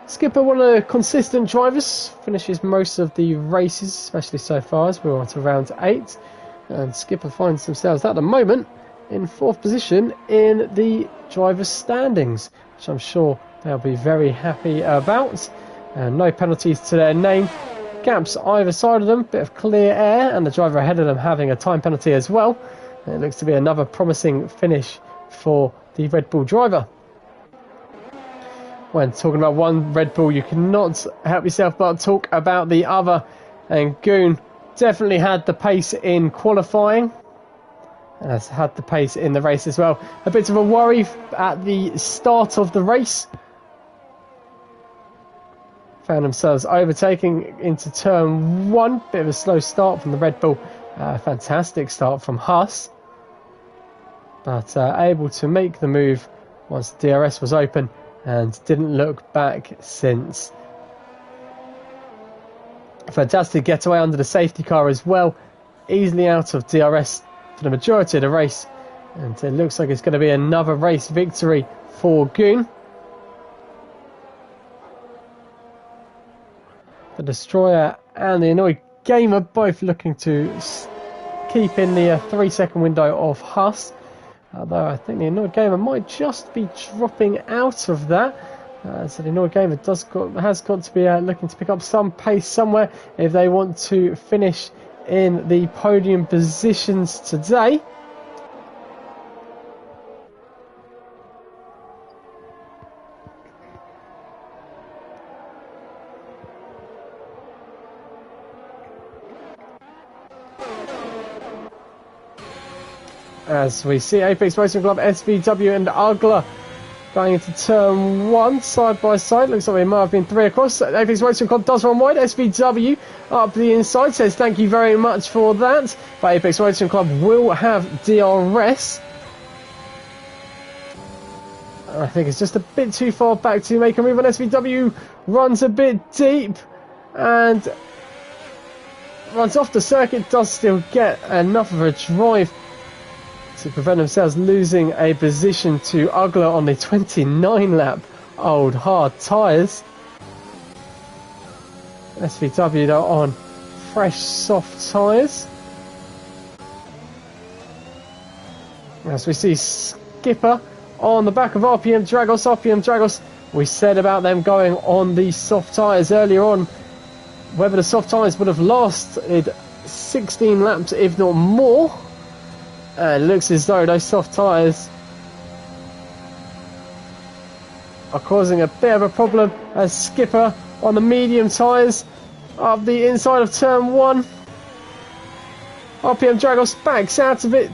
Skipper, one of the consistent drivers, finishes most of the races, especially so far as we're on to round 8. And Skipper finds themselves at the moment in 4th position in the drivers' standings, which I'm sure they'll be very happy about. No penalties to their name. Gaps either side of them, bit of clear air, and the driver ahead of them having a time penalty as well. It looks to be another promising finish for the Red Bull driver. When talking about one Red Bull, you cannot help yourself but talk about the other. And Goon definitely had the pace in qualifying, and has had the pace in the race as well. A bit of a worry at the start of the race. Found themselves overtaking into turn 1. Bit of a slow start from the Red Bull. Fantastic start from Haas. But able to make the move once the DRS was open and didn't look back since. Fantastic getaway under the safety car as well. Easily out of DRS for the majority of the race. And it looks like it's going to be another race victory for Goon. The Destroyer and the Annoyed Gamer both looking to keep in the 3-second window of Haas. Although I think the Annoyed Gamer might just be dropping out of that. So the Annoyed Gamer has got to be looking to pick up some pace somewhere if they want to finish in the podium positions today. As we see Apex Motorsport Club, SVW and Ugla going into turn 1 side by side. Looks like there might have been 3 across. Apex Motorsport Club does run wide. SVW up the inside says thank you very much for that. But Apex Motorsport Club will have DRS. I think it's just a bit too far back to make a move on. SVW runs a bit deep and runs off the circuit. Does still get enough of a drive to prevent themselves losing a position to Ugla on the 29 lap. Old hard tyres. SVW though on fresh soft tyres. As we see Skipper on the back of RPM Dragos. RPM Dragos, we said about them going on the soft tyres earlier on. Whether the soft tyres would have lasted 16 laps if not more. It looks as though those soft tyres are causing a bit of a problem as Skipper on the medium tyres up the inside of turn 1. RPM Dragos backs out of it,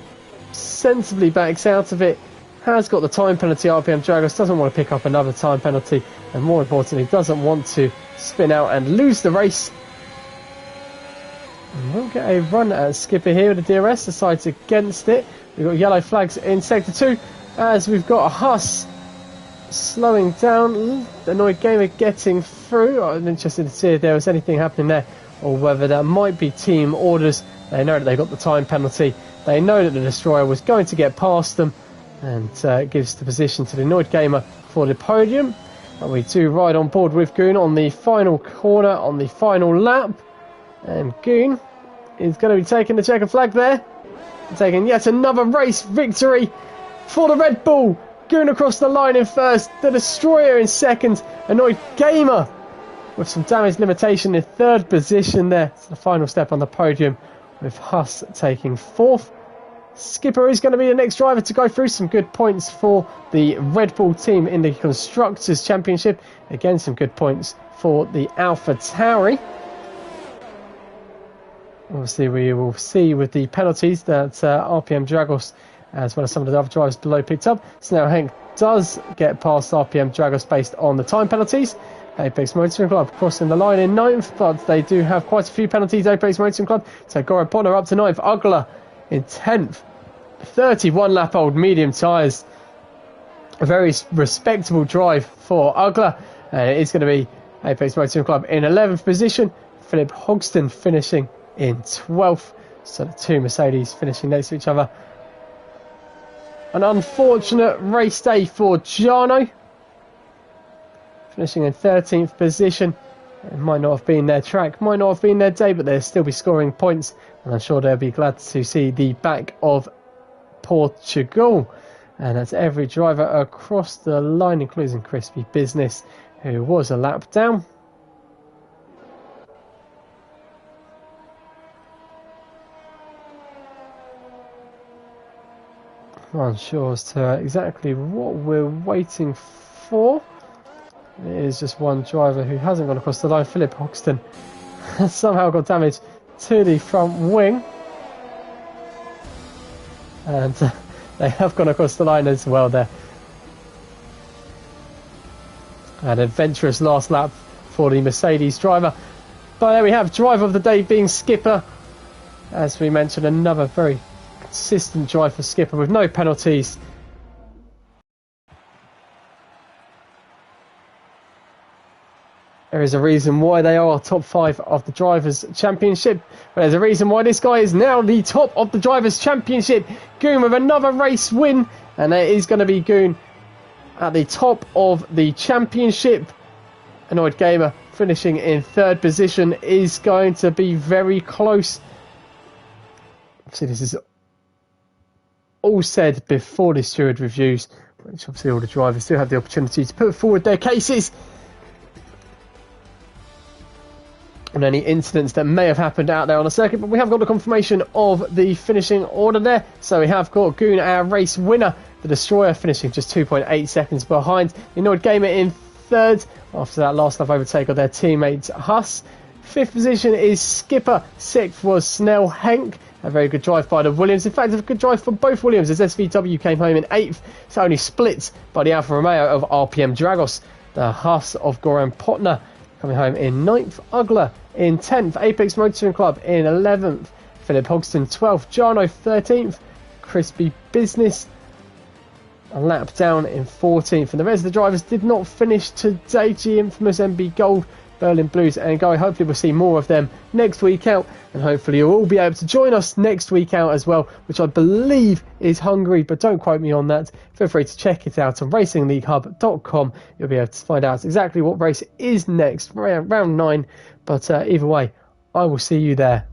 sensibly backs out of it, has got the time penalty. RPM Dragos doesn't want to pick up another time penalty, and more importantly doesn't want to spin out and lose the race. And we'll get a run at Skipper here with the DRS, decides against it. We've got yellow flags in sector 2 as we've got a Haas slowing down. The Annoyed Gamer getting through. I'm interested to see if there was anything happening there or whether that might be team orders. They know that they got the time penalty. They know that the Destroyer was going to get past them, and it gives the position to the Annoyed Gamer for the podium. And we do ride on board with Goon on the final corner on the final lap. And Goon is going to be taking the checkered flag there. Taking yet another race victory for the Red Bull. Goon across the line in first. The Destroyer in second. Annoyed Gamer with some damage limitation in 3rd position there. It's the final step on the podium with Haas taking 4th. Skipper is going to be the next driver to go through. Some good points for the Red Bull team in the Constructors' Championship. Again, some good points for the Alpha Tauri. Obviously, we will see with the penalties that RPM Dragos, as well as some of the other drivers below, picked up. So now Hank does get past RPM Dragos based on the time penalties. Apex Motorsport Club crossing the line in 9th, but they do have quite a few penalties. Apex Motorsport Club, so Goran Potter up to 9th. Ugla in 10th. 31 lap old medium tyres. A very respectable drive for Ugla. It's going to be Apex Motorsport Club in 11th position. Philip Hogston finishing in 12th. So the two Mercedes finishing next to each other An unfortunate race day for Jarno. Finishing in 13th position. It might not have been their track, might not have been their day, but they'll still be scoring points. And I'm sure they'll be glad to see the back of Portugal. And that's every driver across the line, including Crispy Business, who was a lap down. I'm unsure as to exactly what we're waiting for. It is just one driver who hasn't gone across the line. Philip Hoxton has somehow got damage to the front wing. And they have gone across the line as well there. An adventurous last lap for the Mercedes driver. But there we have driver of the day being Skipper. As we mentioned, another very consistent drive for Skipper with no penalties. There is a reason why they are top 5 of the Drivers' Championship. But there's a reason why this guy is now the top of the Drivers' Championship. Goon with another race win. And it is going to be Goon at the top of the Championship. Annoyed Gamer finishing in 3rd position is going to be very close. See, this is all said before the steward reviews, which obviously all the drivers do have the opportunity to put forward their cases on any incidents that may have happened out there on the circuit. But we have got the confirmation of the finishing order there. So we have got Goon, our race winner, the Destroyer, finishing just 2.8 seconds behind. The Annoyed Gamer in 3rd after that last lap overtake of their teammate Huss. 5th position is Skipper. 6th was Snell Henk. A very good drive by the Williams. In fact, a good drive for both Williams as SVW came home in 8th. So only split by the Alfa Romeo of RPM Dragos. The Huss of Goran Potner coming home in 9th. Ugler in 10th. Apex Motoring Club in 11th. Philip Hogston 12th. Jarno 13th. Crispy Business a lap down in 14th. And the rest of the drivers did not finish today. G Infamous, MB Gold, Berlin Blues and Guy. Hopefully we'll see more of them next week out, and hopefully you'll all be able to join us next week out as well, which I believe is Hungary, but don't quote me on that. Feel free to check it out on racingleaguehub.com. You'll be able to find out exactly what race is next, round 9. But either way, I will see you there.